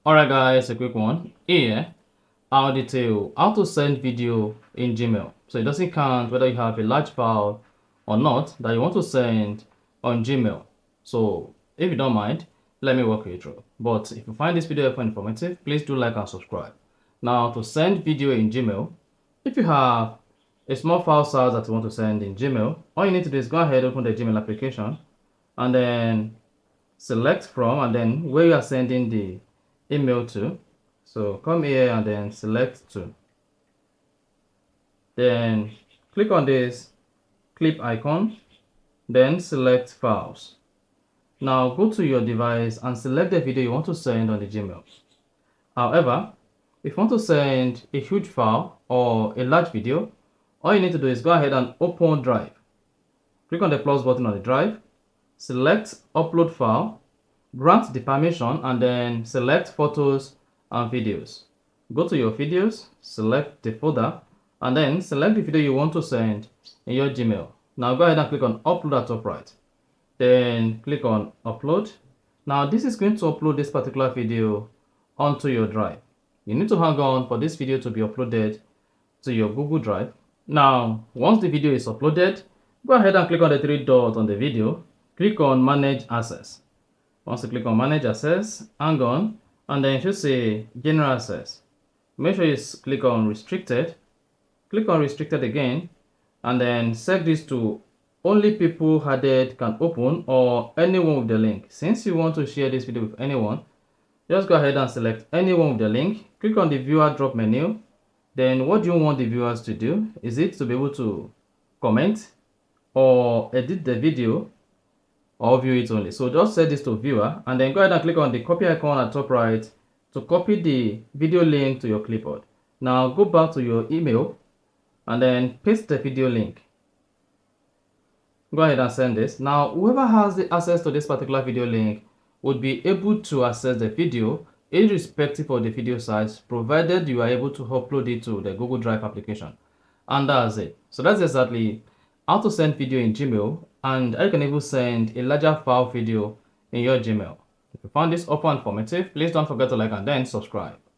Alright guys, a quick one. Here, I'll detail how to send video in Gmail. So it doesn't count whether you have a large file or not that you want to send on Gmail. So if you don't mind, let me walk you through. But if you find this video helpful and informative, please do like and subscribe. Now to send video in Gmail, if you have a small file size that you want to send in Gmail, all you need to do is go ahead, open the Gmail application, and then select from, and then where you are sending the email to. So come here and then select to. Then click on this clip icon, then select files. Now go to your device and select the video you want to send on the Gmail. However, if you want to send a huge file or a large video, all you need to do is go ahead and open Drive. Click on the plus button on the drive, select upload file, grant the permission, and then select photos and videos. Go to your videos, select the folder, and then select the video you want to send in your Gmail. Now go ahead and click on upload at top right. Then click on upload. Now this is going to upload this particular video onto your drive. You need to hang on for this video to be uploaded to your Google Drive. Now once the video is uploaded, go ahead and click on the three dots on the video. Click on manage access. Once you click on manage access, hang on, and then you should say general access. Make sure you click on restricted. Click on restricted again, and then set this to only people added can open or anyone with the link. Since you want to share this video with anyone, just go ahead and select anyone with the link. Click on the viewer drop menu. Then what do you want the viewers to do? Is it to be able to comment or edit the video or view it only? So just set this to viewer, and then go ahead and click on the copy icon at top right to copy the video link to your clipboard. Now go back to your email and then paste the video link. Go ahead and send this. Now whoever has the access to this particular video link would be able to access the video irrespective of the video size, provided you are able to upload it to the Google Drive application. And that's it. So that's exactly how to send video in Gmail, and how you can even send a larger file video in your Gmail. If you found this helpful and informative, please don't forget to like and then subscribe.